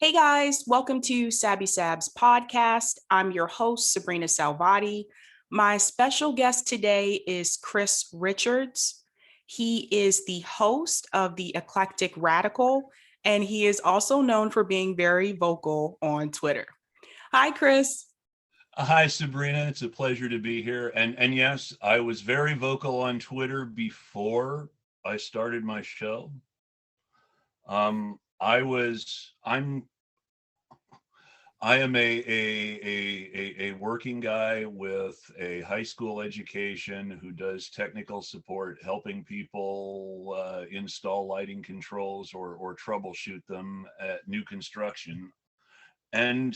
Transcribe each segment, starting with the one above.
Hey guys, welcome to Sabby Sabs podcast. I'm your host, Sabrina Salvati. My special guest today is Chris Richards. He is the host of the Eclectic Radical, and he is also known for being very vocal on Twitter. Hi, Chris. Hi, Sabrina. It's a pleasure to be here. And yes, I was very vocal on Twitter before I started my show. I am a working guy with a high school education who does technical support, helping people install lighting controls or troubleshoot them at new construction. And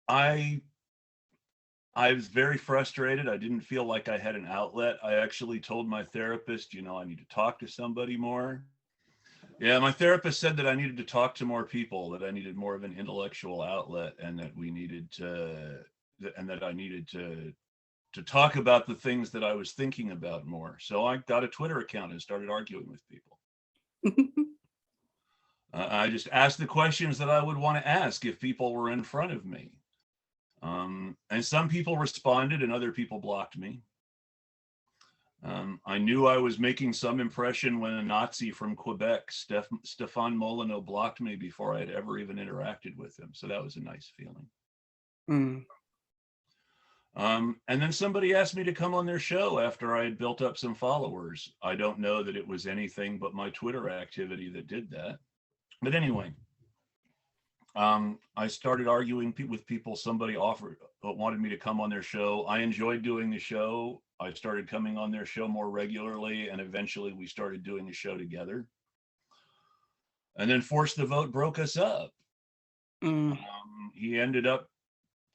I I was very frustrated. I didn't feel like I had an outlet. I actually told my therapist, I need to talk to somebody more. Yeah, my therapist said that I needed to talk to more people, that I needed more of an intellectual outlet, and that I needed to talk about the things that I was thinking about more. So I got a Twitter account and started arguing with people. I just asked the questions that I would want to ask if people were in front of me. And some people responded and other people blocked me. I knew I was making some impression when a Nazi from Quebec, Stéphane Molyneux, blocked me before I had ever even interacted with him. So that was a nice feeling. Mm. And then somebody asked me to come on their show after I had built up some followers. I don't know that it was anything but my Twitter activity that did that. But anyway, I started arguing with people. Somebody wanted me to come on their show. I enjoyed doing the show. I started coming on their show more regularly, and eventually we started doing a show together. And then Force the Vote broke us up. He ended up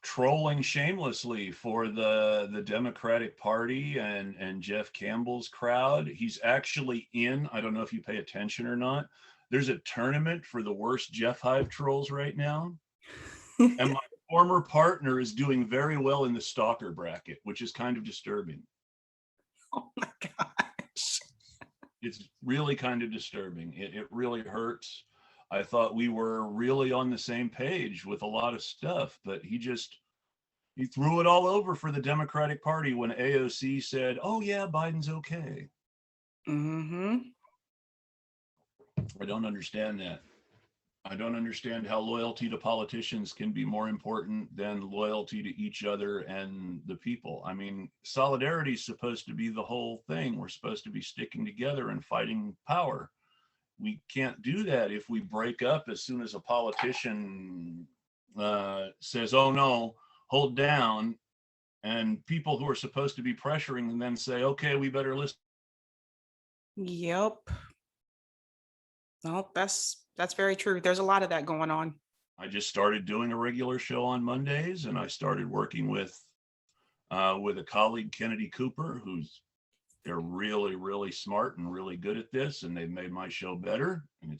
trolling shamelessly for the Democratic Party and Jeff Campbell's crowd. He's actually in, I don't know if you pay attention or not, there's a tournament for the worst Jeff Hive trolls right now. And my former partner is doing very well in the stalker bracket, which is kind of disturbing. Oh my gosh. It's really kind of disturbing. It really hurts. I thought we were really on the same page with a lot of stuff, but he threw it all over for the Democratic Party when AOC said, "Oh yeah, Biden's okay." Mm-hmm. I don't understand that. I don't understand how loyalty to politicians can be more important than loyalty to each other and the people. I mean, solidarity is supposed to be the whole thing. We're supposed to be sticking together and fighting power. We can't do that if we break up as soon as a politician says, "Oh no, hold down," and people who are supposed to be pressuring them then say, "Okay, we better listen." Yep. No, that's very true. There's a lot of that going on. I just started doing a regular show on Mondays, and I started working with a colleague, Kennedy Cooper, they're really, really smart and really good at this, and they've made my show better. And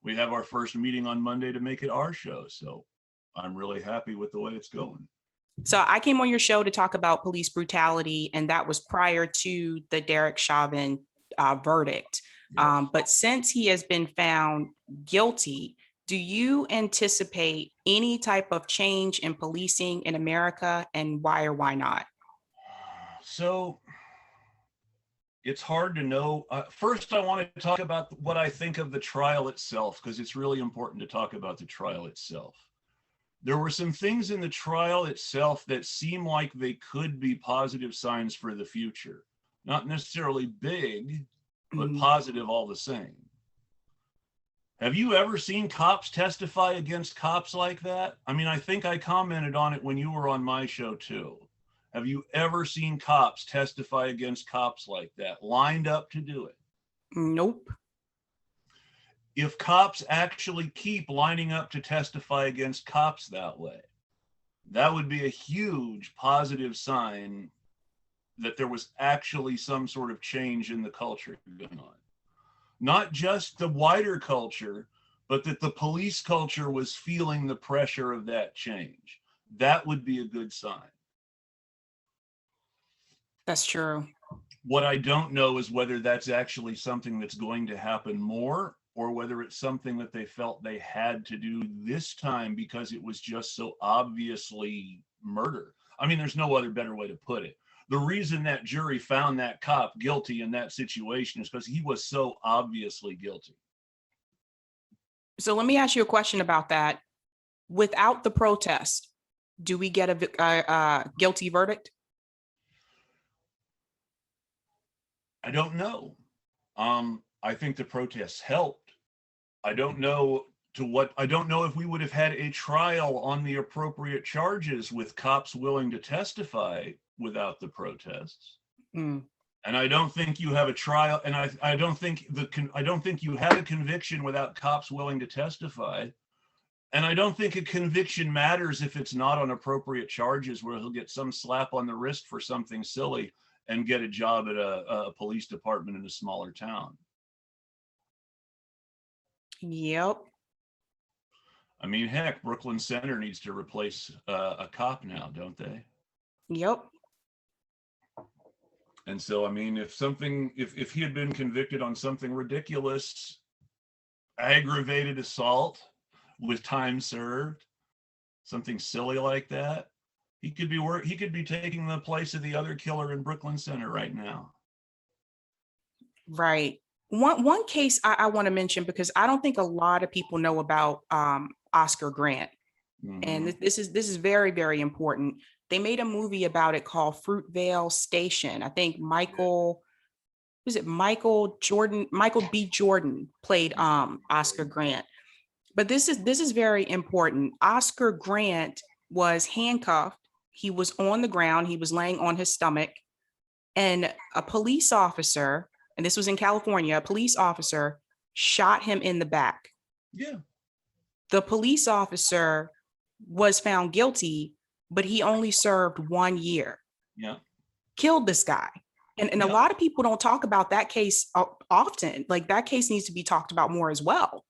we have our first meeting on Monday to make it our show. So I'm really happy with the way it's going. So I came on your show to talk about police brutality, and that was prior to the Derek Chauvin verdict. Yes. But since he has been found guilty, do you anticipate any type of change in policing in America, and why or why not? So it's hard to know. First, I want to talk about what I think of the trial itself, because it's really important to talk about the trial itself. There were some things in the trial itself that seem like they could be positive signs for the future. Not necessarily big, but positive all the same. Have you ever seen cops testify against cops like that? I mean, I think I commented on it when you were on my show too. Have you ever seen cops testify against cops like that, lined up to do it? Nope. If cops actually keep lining up to testify against cops that way, that would be a huge positive sign that there was actually some sort of change in the culture going on. Not just the wider culture, but that the police culture was feeling the pressure of that change. That would be a good sign. That's true. What I don't know is whether that's actually something that's going to happen more, or whether it's something that they felt they had to do this time because it was just so obviously murder. I mean, there's no other better way to put it. The reason that jury found that cop guilty in that situation is because he was so obviously guilty. So let me ask you a question about that. Without the protest, do we get a guilty verdict? I don't know. I think the protests helped. I don't know I don't know if we would have had a trial on the appropriate charges with cops willing to testify without the protests. Mm. And I don't think you have a trial, and I don't think you have a conviction without cops willing to testify. And I don't think a conviction matters if it's not on appropriate charges, where he'll get some slap on the wrist for something silly and get a job at a police department in a smaller town. Yep. I mean, heck, Brooklyn Center needs to replace a cop now, don't they? Yep. And so, I mean, if he had been convicted on something ridiculous, aggravated assault with time served, something silly like that, he could be taking the place of the other killer in Brooklyn Center right now. Right. One case I want to mention, because I don't think a lot of people know about Oscar Grant. Mm-hmm. And this is very, very important. They made a movie about it called Fruitvale Station. I think Michael B. Jordan played Oscar Grant. But this is very important. Oscar Grant was handcuffed. He was on the ground. He was laying on his stomach, and a police officer, and this was in California, a police officer shot him in the back. Yeah. The police officer was found guilty, but he only served 1 year. Yeah. Killed this guy. And Yeah. A lot of people don't talk about that case often. Like, that case needs to be talked about more as well.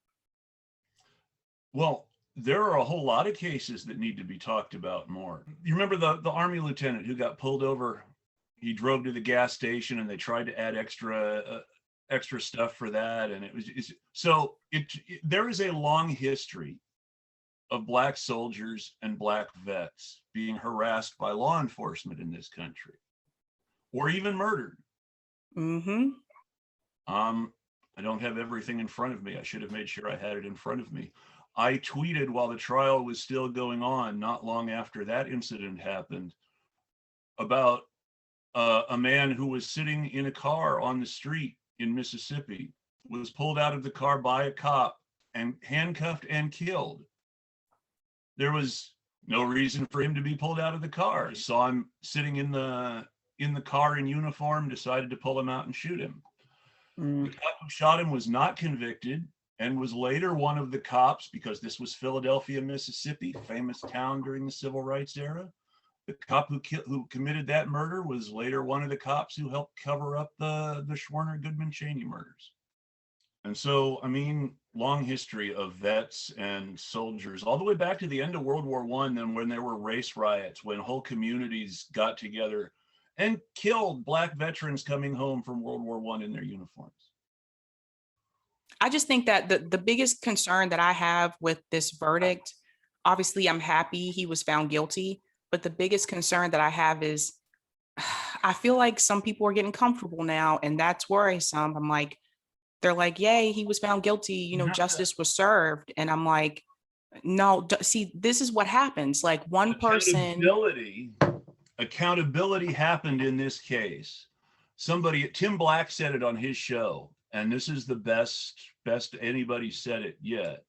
Well, there are a whole lot of cases that need to be talked about more. You remember the Army lieutenant who got pulled over? He drove to the gas station and they tried to add extra stuff for that. And there is a long history of Black soldiers and Black vets being harassed by law enforcement in this country, or even murdered. Mm-hmm. I don't have everything in front of me. I should have made sure I had it in front of me. I tweeted while the trial was still going on, not long after that incident happened, about a man who was sitting in a car on the street in Mississippi, was pulled out of the car by a cop and handcuffed and killed. There was no reason for him to be pulled out of the car. Saw him sitting in the car in uniform, decided to pull him out and shoot him. The cop who shot him was not convicted and was later one of the cops, because this was Philadelphia, Mississippi, famous town during the civil rights era. The cop who committed that murder was later one of the cops who helped cover up the Schwerner Goodman Cheney murders. And so, I mean, long history of vets and soldiers, all the way back to the end of World War I, then when there were race riots, when whole communities got together and killed Black veterans coming home from World War I in their uniforms. I just think that the biggest concern that I have with this verdict, obviously I'm happy he was found guilty, but the biggest concern that I have is I feel like some people are getting comfortable now, and that's worrisome. I'm like, they're like, yay, he was found guilty, justice was served. And I'm like, no, see, this is what happens. Like, one person. Accountability happened in this case. Tim Black said it on his show, and this is the best anybody said it yet.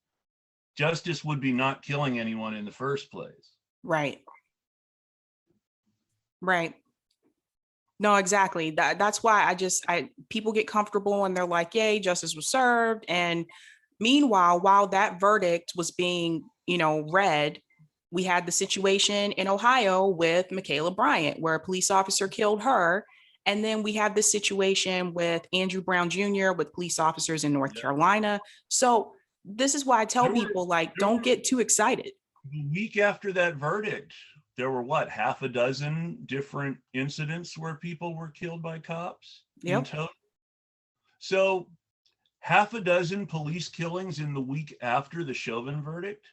Justice would be not killing anyone in the first place. Right. No, exactly. That's why people get comfortable and they're like, yay, justice was served. And meanwhile, while that verdict was being, read, we had the situation in Ohio with Michaela Bryant, where a police officer killed her. And then we have this situation with Andrew Brown Jr. with police officers in North Carolina. So this is why I tell people, like, don't get too excited. The week after that verdict, there were half a dozen different incidents where people were killed by cops. Yep. So half a dozen police killings in the week after the Chauvin verdict.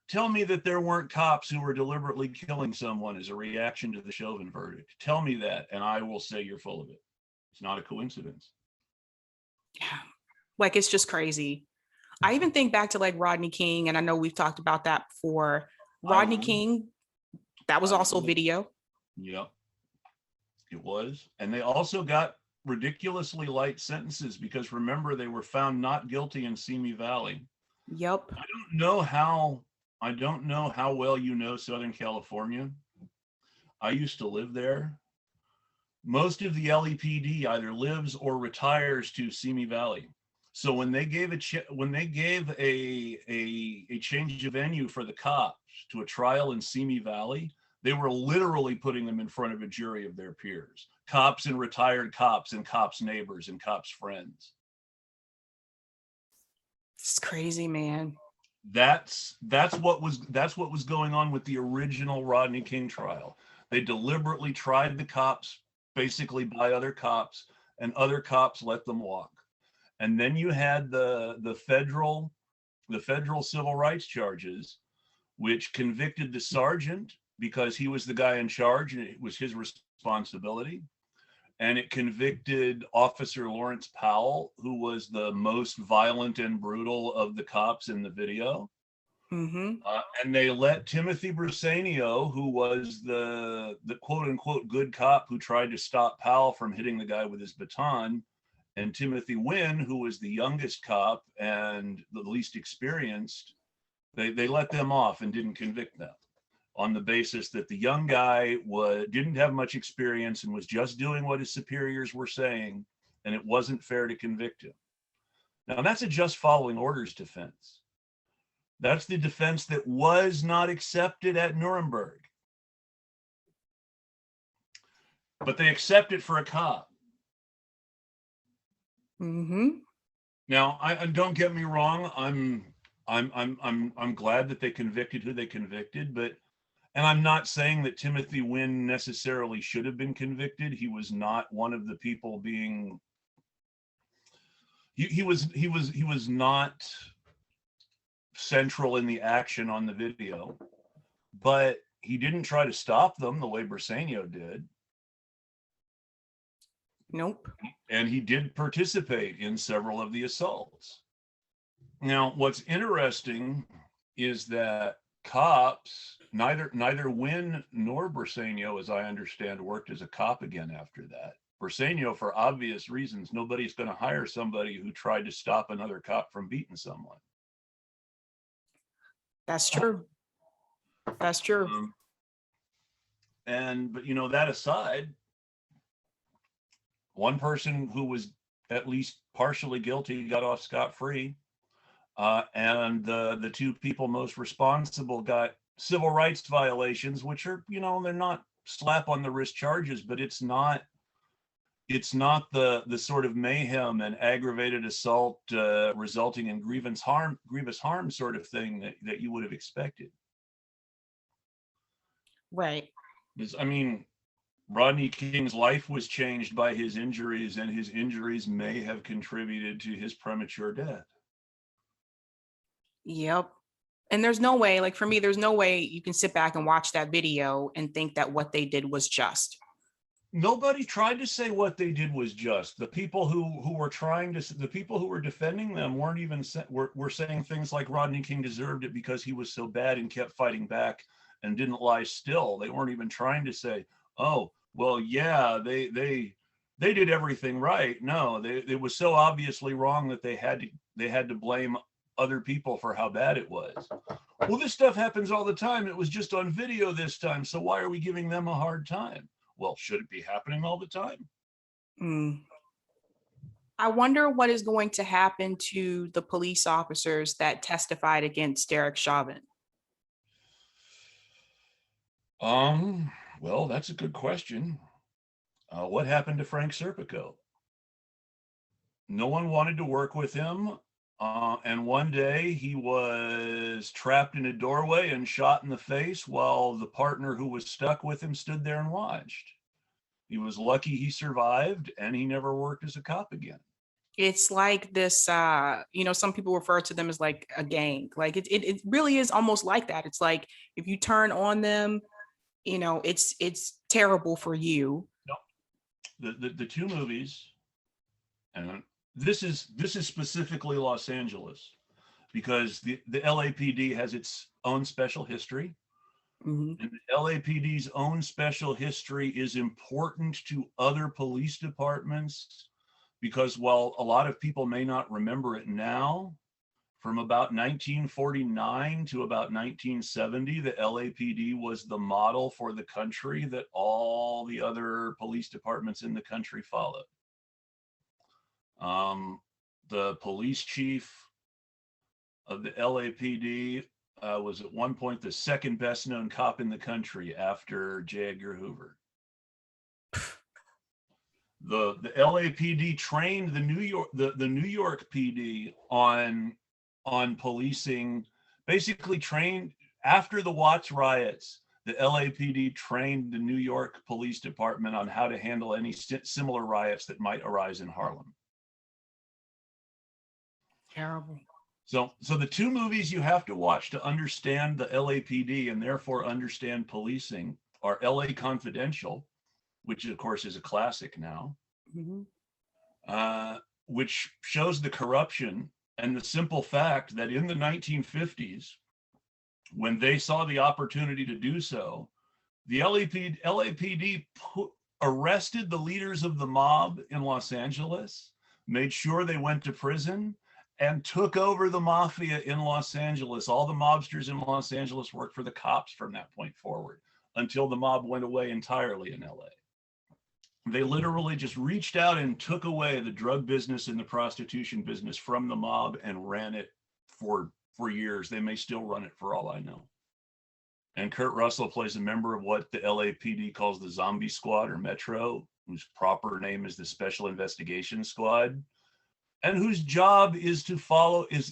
Tell me that there weren't cops who were deliberately killing someone as a reaction to the Chauvin verdict. Tell me that, and I will say you're full of it. It's not a coincidence. Yeah. Like, it's just crazy. I even think back to like Rodney King, and I know we've talked about that before. Rodney King, that was also video. Yep, it was. And they also got ridiculously light sentences because remember, they were found not guilty in Simi Valley. Yep. I don't know how well you know Southern California. I used to live there. Most of the LEPD either lives or retires to Simi Valley. So when they gave a change of venue for the cops to a trial in Simi Valley, they were literally putting them in front of a jury of their peers, cops and retired cops and cops' neighbors and cops' friends. It's crazy, man. That's what was going on with the original Rodney King trial. They deliberately tried the cops basically by other cops, and other cops let them walk. And then you had the federal civil rights charges, which convicted the sergeant because he was the guy in charge and it was his responsibility. And it convicted Officer Lawrence Powell, who was the most violent and brutal of the cops in the video. Mm-hmm. And they let Timothy Brusanio, who was the quote unquote good cop who tried to stop Powell from hitting the guy with his baton, and Timothy Wynn, who was the youngest cop and the least experienced, they let them off and didn't convict them on the basis that the young guy didn't have much experience and was just doing what his superiors were saying, and it wasn't fair to convict him. Now, that's a just following orders defense. That's the defense that was not accepted at Nuremberg. But they accept it for a cop. Mm-hmm. Now, I don't get me wrong. I'm glad that they convicted who they convicted, and I'm not saying that Timothy Wynn necessarily should have been convicted. He was not one of the people being. He was not central in the action on the video, but he didn't try to stop them the way Brusanio did. Nope. And he did participate in several of the assaults. Now, what's interesting is that cops, neither Wynn nor Brusanio, as I understand, worked as a cop again after that. Brusanio, for obvious reasons, nobody's going to hire somebody who tried to stop another cop from beating someone. That's true. That's true. But that aside, one person who was at least partially guilty got off scot-free, and the two people most responsible got civil rights violations, which are, they're not slap on the wrist charges, but it's not the sort of mayhem and aggravated assault resulting in grievous harm sort of thing that you would have expected. Right. Rodney King's life was changed by his injuries, and his injuries may have contributed to his premature death. Yep. And there's no way, like for me, there's no way you can sit back and watch that video and think that what they did was just. Nobody tried to say what they did was just. The people who were defending them weren't even were saying things like Rodney King deserved it because he was so bad and kept fighting back and didn't lie still. They weren't even trying to say, oh, well, yeah, they did everything right. No, it was so obviously wrong that they had to blame other people for how bad it was. Well, this stuff happens all the time. It was just on video this time, so why are we giving them a hard time? Well, should it be happening all the time? I wonder what is going to happen to the police officers that testified against Derek Chauvin. Well, that's a good question. What happened to Frank Serpico? No one wanted to work with him. And one day he was trapped in a doorway and shot in the face while the partner who was stuck with him stood there and watched. He was lucky he survived, and he never worked as a cop again. It's like this, some people refer to them as like a gang. Like it really is almost like that. It's like if you turn on them, it's terrible for you. No, the two movies, and this is specifically Los Angeles because the LAPD has its own special history. Mhm. And the LAPD's own special history is important to other police departments because while a lot of people may not remember it now, from about 1949 to about 1970, the LAPD was the model for the country that all the other police departments in the country followed. The police chief of the LAPD was at one point the second best known cop in the country after J. Edgar Hoover. The LAPD trained the New York PD on policing, basically trained after the Watts riots. The LAPD trained the New York Police Department on how to handle any similar riots that might arise in Harlem. Terrible. So the two movies you have to watch to understand the LAPD and therefore understand policing are LA Confidential, which of course is a classic now, Mhm. which shows the corruption and the simple fact that in the 1950s, when they saw the opportunity to do so, the LAPD arrested the leaders of the mob in Los Angeles, made sure they went to prison, and took over the mafia in Los Angeles. All the mobsters in Los Angeles worked for the cops from that point forward until the mob went away entirely in LA. They literally just reached out and took away the drug business and the prostitution business from the mob and ran it for years. They may still run it for all I know. And Kurt Russell plays a member of what the LAPD calls the Zombie Squad or Metro, whose proper name is the Special Investigation Squad, and whose job is to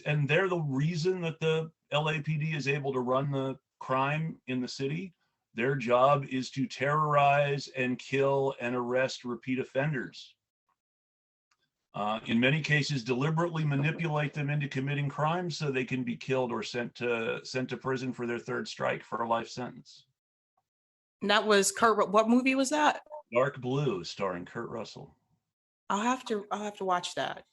and they're the reason that the LAPD is able to run the crime in the city. Their job is to terrorize and kill and arrest repeat offenders. In many cases, deliberately manipulate them into committing crimes so they can be killed or sent to prison for their third strike for a life sentence. And that was Kurt. What movie was that? Dark Blue, starring Kurt Russell. I'll have to watch that.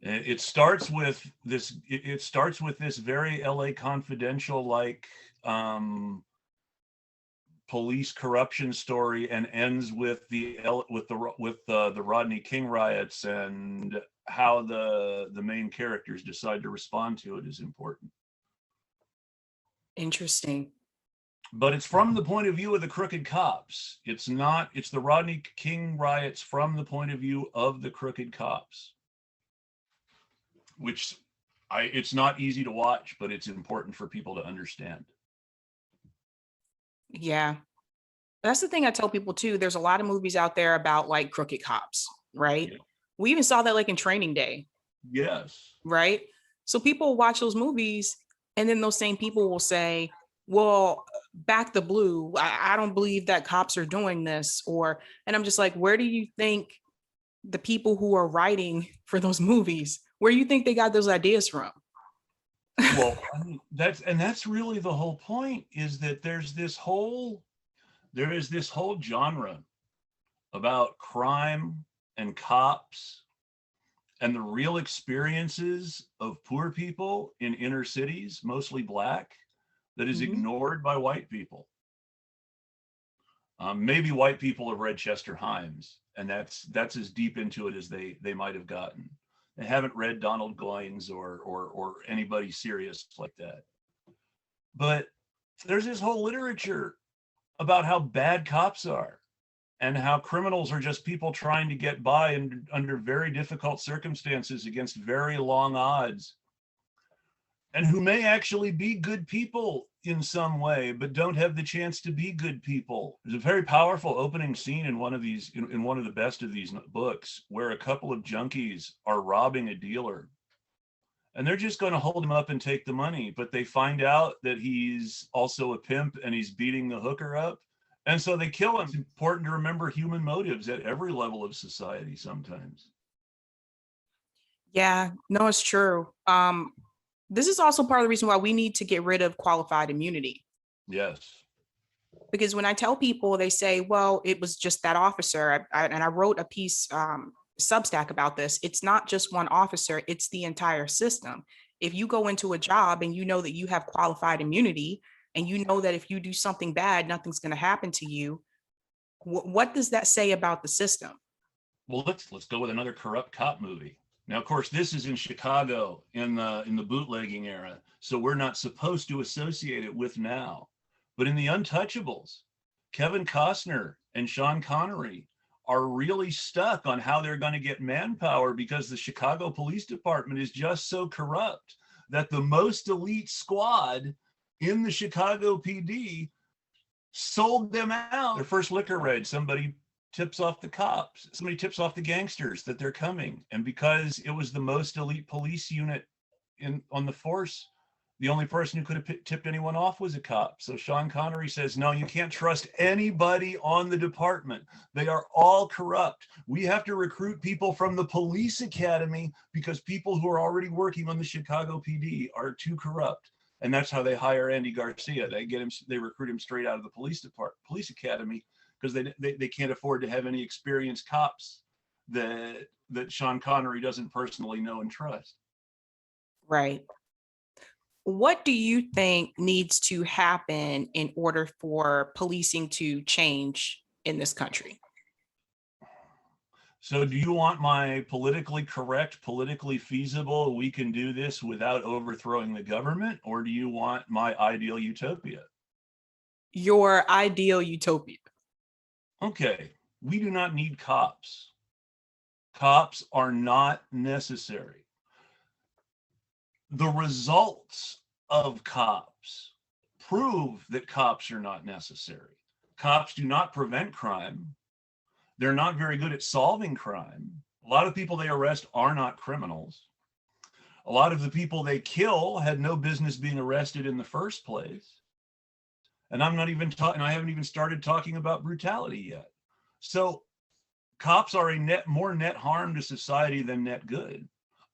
It starts with this. It starts with this very LA Confidential like police corruption story, and ends with the Rodney King riots, and how the main characters decide to respond to it is important. Interesting. But it's from the point of view of the crooked cops. It's the Rodney King riots from the point of view of the crooked cops, which it's not easy to watch, but it's important for people to understand. Yeah. That's the thing I tell people too. There's a lot of movies out there about like crooked cops, right? Yeah. We even saw that like in Training Day, Yes. right? So people watch those movies and then those same people will say, well, back the blue. I don't believe that cops are doing this. And I'm just like, where do you think the people who are writing for those movies, where do you think they got those ideas from? Well, I mean, that's really the whole point, is that there is this whole genre about crime and cops and the real experiences of poor people in inner cities, mostly Black, that is Mhm. ignored by white people. Maybe white people have read Chester Himes, and that's as deep into it as they might have gotten. They haven't read Donald Goines or anybody serious like that. But there's this whole literature about how bad cops are, and how criminals are just people trying to get by under very difficult circumstances against very long odds, and who may actually be good people in some way, but don't have the chance to be good people. There's a very powerful opening scene in one of these, in one of the best of these books, where a couple of junkies are robbing a dealer, and they're just going to hold him up and take the money, but they find out that he's also a pimp and he's beating the hooker up, and so they kill him. It's important to remember human motives at every level of society sometimes. Yeah, no, it's true. This is also part of the reason why we need to get rid of qualified immunity. Yes. Because when I tell people, they say, well, it was just that officer. And I wrote a piece, Substack about this. It's not just one officer, it's the entire system. If you go into a job and you know that you have qualified immunity and you know that if you do something bad, nothing's going to happen to you, what does that say about the system? Well, let's go with another corrupt cop movie. Now, of course, this is in Chicago in the bootlegging era, so we're not supposed to associate it with now. But in The Untouchables, Kevin Costner and Sean Connery are really stuck on how they're going to get manpower because the Chicago Police Department is just so corrupt that the most elite squad in the Chicago PD sold them out. Their first liquor raid, somebody tips off the cops, somebody tips off the gangsters that they're coming. And because it was the most elite police unit on the force, the only person who could have tipped anyone off was a cop. So Sean Connery says, no, you can't trust anybody on the department. They are all corrupt. We have to recruit people from the police academy because people who are already working on the Chicago PD are too corrupt. And that's how they hire Andy Garcia. They recruit him straight out of the police academy, because they can't afford to have any experienced cops that Sean Connery doesn't personally know and trust. Right. What do you think needs to happen in order for policing to change in this country? So do you want my politically correct, politically feasible, we can do this without overthrowing the government, or do you want my ideal utopia? Your ideal utopia. Okay, we do not need cops. Cops are not necessary. The results of cops prove that cops are not necessary. Cops do not prevent crime. They're not very good at solving crime. A lot of people they arrest are not criminals. A lot of the people they kill had no business being arrested in the first place. And I'm not even talking, I haven't even started talking about brutality yet. So cops are more net harm to society than net good,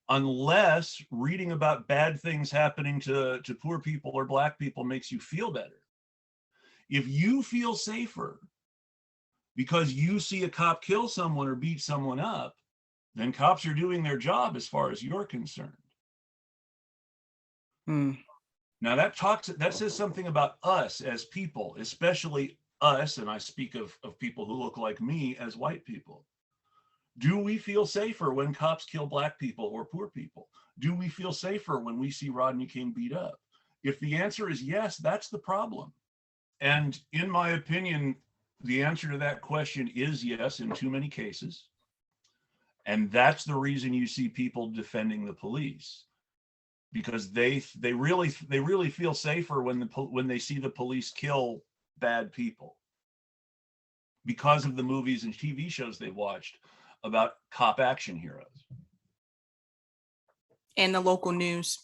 unless reading about bad things happening to poor people or Black people makes you feel better. If you feel safer because you see a cop kill someone or beat someone up, then cops are doing their job as far as you're concerned. Mm. Now that says something about us as people, especially us, and I speak of people who look like me as white people. Do we feel safer when cops kill Black people or poor people? Do we feel safer when we see Rodney King beat up? If the answer is yes, that's the problem. And in my opinion, the answer to that question is yes in too many cases. And that's the reason you see people defending the police, because they really feel safer when they see the police kill bad people, because of the movies and TV shows they watched about cop action heroes. And the local news,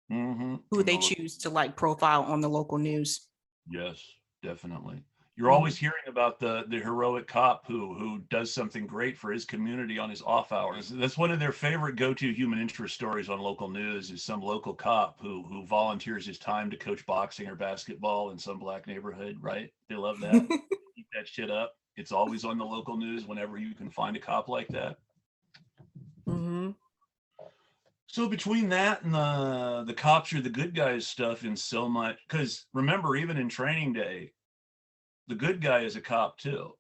who they choose to like profile on the local news. Yes, definitely. You're always hearing about the heroic cop who does something great for his community on his off hours. That's one of their favorite go-to human interest stories on local news, is some local cop who volunteers his time to coach boxing or basketball in some Black neighborhood, right? They love that. Keep that shit up. It's always on the local news whenever you can find a cop like that. Mm-hmm. So between that and the cops are the good guys stuff in so much, because remember, even in Training Day, the good guy is a cop too.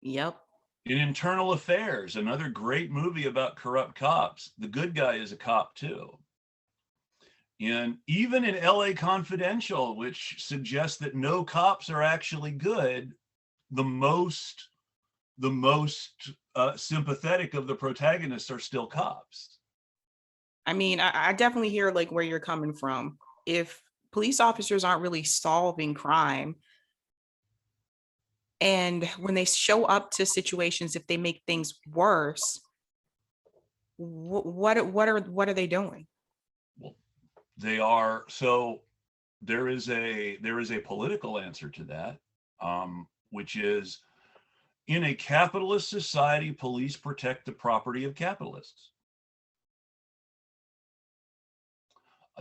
Yep. In Internal Affairs, another great movie about corrupt cops, the good guy is a cop too. And even in LA Confidential, which suggests that no cops are actually good, the most sympathetic of the protagonists are still cops. I mean, I definitely hear like where you're coming from. If police officers aren't really solving crime, and when they show up to situations, if they make things worse, what are they doing? Well, they are. So there is a political answer to that, which is, in a capitalist society, police protect the property of capitalists.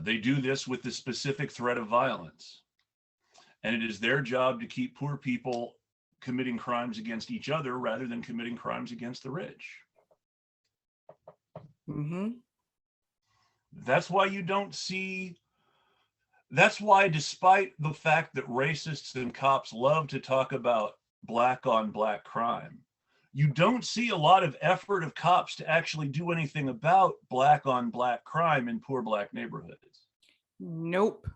They do this with the specific threat of violence. And it is their job to keep poor people committing crimes against each other rather than committing crimes against the rich. Mm-hmm. That's why you don't see, that's why, despite the fact that racists and cops love to talk about black on black crime, you don't see a lot of effort of cops to actually do anything about black on black crime in poor black neighborhoods. Nope.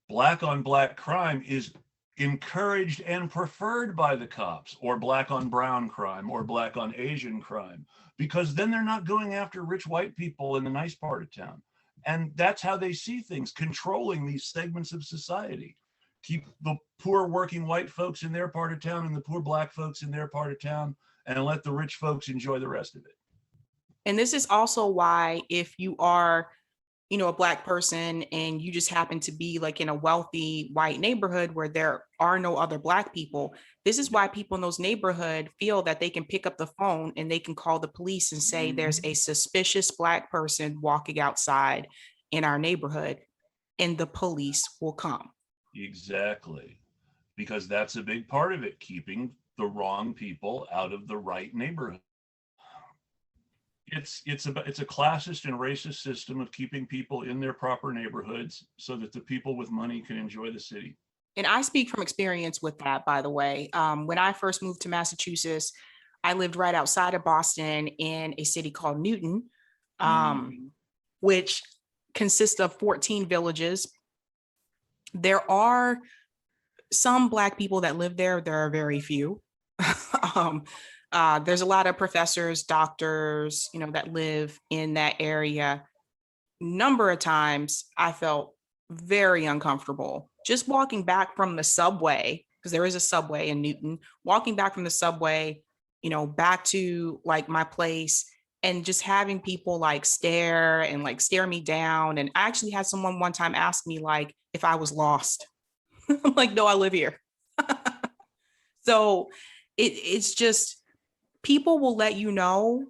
Black on black crime is encouraged and preferred by the cops, or black on brown crime, or black on Asian crime, because then they're not going after rich white people in the nice part of town. And that's how they see things, controlling these segments of society. Keep the poor working white folks in their part of town and the poor black folks in their part of town, and let the rich folks enjoy the rest of it. And this is also why, if you are, a black person and you just happen to be like in a wealthy white neighborhood where there are no other black people, this is why people in those neighborhoods feel that they can pick up the phone and they can call the police and say there's a suspicious black person walking outside in our neighborhood, and the police will come. Exactly. Because that's a big part of it, keeping the wrong people out of the right neighborhood. It's a classist and racist system of keeping people in their proper neighborhoods so that the people with money can enjoy the city. And I speak from experience with that, by the way. When I first moved to Massachusetts, I lived right outside of Boston in a city called Newton, which consists of 14 villages. There are some Black people that live there. There are very few. There's a lot of professors, doctors, that live in that area. Number of times I felt very uncomfortable just walking back from the subway, because there is a subway in Newton, walking back from the subway, back to like my place, and just having people like stare me down. And I actually had someone one time ask me like if I was lost. I'm like, no, I live here. So it's just, people will let you know,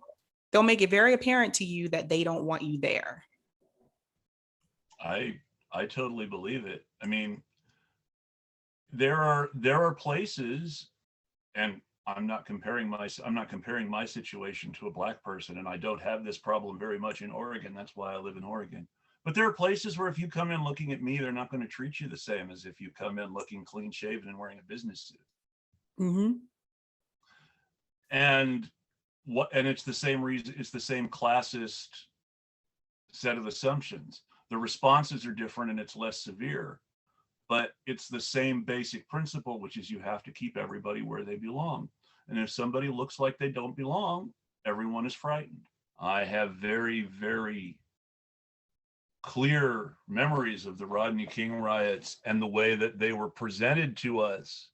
they'll make it very apparent to you that they don't want you there. I totally believe it. I mean, there are places, and I'm not comparing my situation to a black person, and I don't have this problem very much in Oregon. That's why I live in Oregon. But there are places where if you come in looking at me, they're not going to treat you the same as if you come in looking clean shaven and wearing a business suit. Mm-hmm. And it's the same reason, it's the same classist set of assumptions. The responses are different and it's less severe, but it's the same basic principle, which is you have to keep everybody where they belong. And if somebody looks like they don't belong, everyone is frightened. I have very, very clear memories of the Rodney King riots and the way that they were presented to us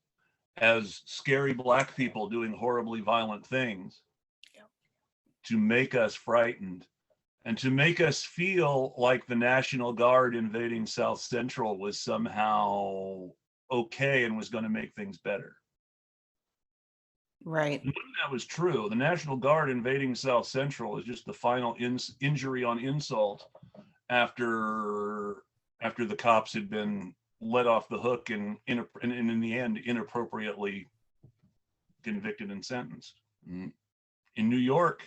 as scary black people doing horribly violent things to make us frightened and to make us feel like the National Guard invading South Central was somehow okay and was going to make things better. Right. None of that was true. The National Guard invading South Central is just the final injury on insult after the cops had been let off the hook and in the end inappropriately convicted and sentenced. In New York,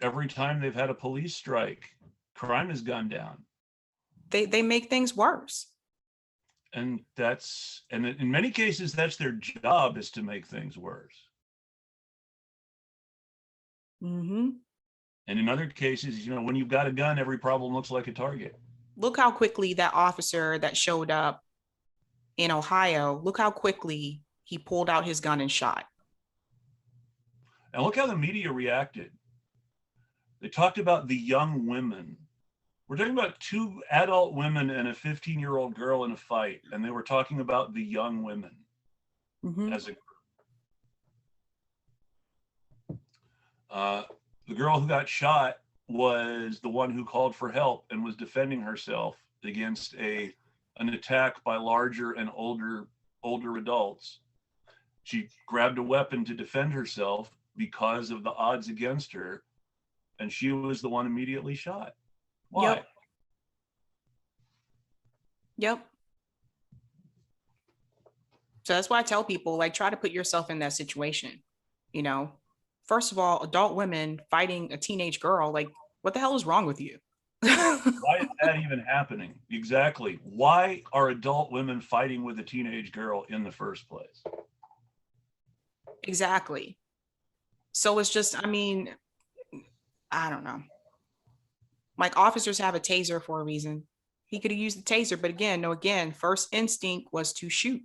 every time they've had a police strike, crime has gone down. They make things worse. And in many cases, that's their job, is to make things worse. Mm-hmm. And in other cases, when you've got a gun, every problem looks like a target. Look how quickly that officer that showed up in Ohio, look how quickly he pulled out his gun and shot. And look how the media reacted. They talked about the young women. We're talking about 2 adult women and a 15-year-old girl in a fight, and they were talking about the young women as a group. The girl who got shot was the one who called for help and was defending herself against an attack by larger and older adults. She grabbed a weapon to defend herself because of the odds against her, and she was the one immediately shot. Why? Yep. Yep. So that's why I tell people, like, try to put yourself in that situation. You know, first of all, adult women fighting a teenage girl, like, what the hell is wrong with you? Why is that even happening? Exactly. Why are adult women fighting with a teenage girl in the first place? Exactly. So it's just, I mean, I don't know. Like, officers have a taser for a reason. He could have used the taser, but again, no, again, first instinct was to shoot.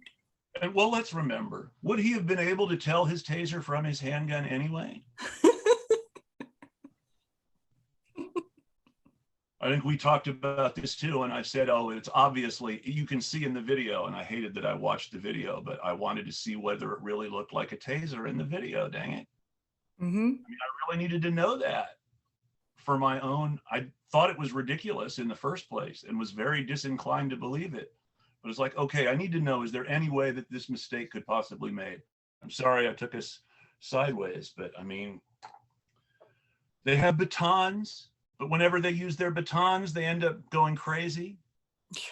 And well, let's remember, would he have been able to tell his taser from his handgun anyway? I think we talked about this too, and I said, oh, it's obviously, you can see in the video, and I hated that I watched the video, but I wanted to see whether it really looked like a taser in the video, dang it. Mm-hmm. I mean, I really needed to know that for my own, I thought it was ridiculous in the first place and was very disinclined to believe it. But it's like, okay, I need to know, is there any way that this mistake could possibly be made? I'm sorry I took us sideways, but I mean, they have batons, but whenever they use their batons, they end up going crazy,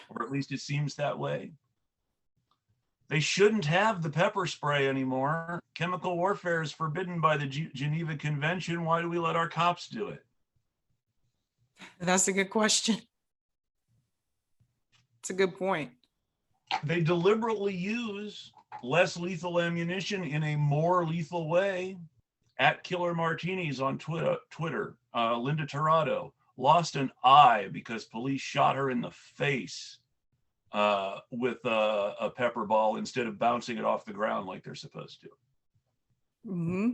or at least it seems that way. They shouldn't have the pepper spray anymore. Chemical warfare is forbidden by the Geneva Convention. Why do we let our cops do it? That's a good question. It's a good point. They deliberately use less lethal ammunition in a more lethal way. At Killer Martinis on Twitter, Linda Tirado lost an eye because police shot her in the face with a pepper ball instead of bouncing it off the ground like they're supposed to. Mm-hmm.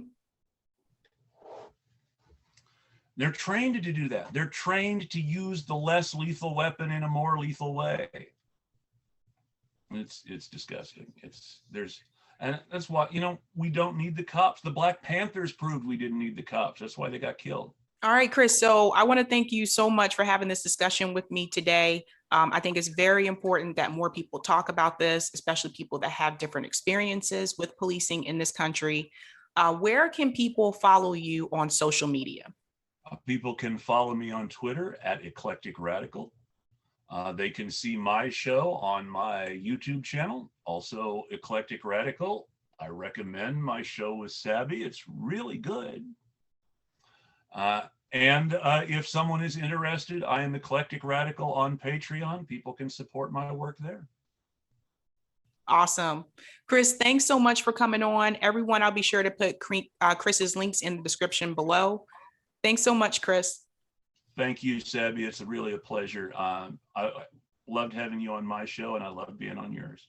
They're trained to do that. They're trained to use the less lethal weapon in a more lethal way. It's disgusting. And that's why, we don't need the cops. The Black Panthers proved we didn't need the cops. That's why they got killed. All right, Chris. So I want to thank you so much for having this discussion with me today. I think it's very important that more people talk about this, especially people that have different experiences with policing in this country. Where can people follow you on social media? People can follow me on Twitter at Eclectic Radical. They can see my show on my YouTube channel, also Eclectic Radical. I recommend my show with Sabby. It's really good. And if someone is interested, I am Eclectic Radical on Patreon. People can support my work there. Awesome. Chris, thanks so much for coming on. Everyone, I'll be sure to put Chris's links in the description below. Thanks so much, Chris. Thank you, Sabby. It's really a pleasure. I loved having you on my show, and I love being on yours.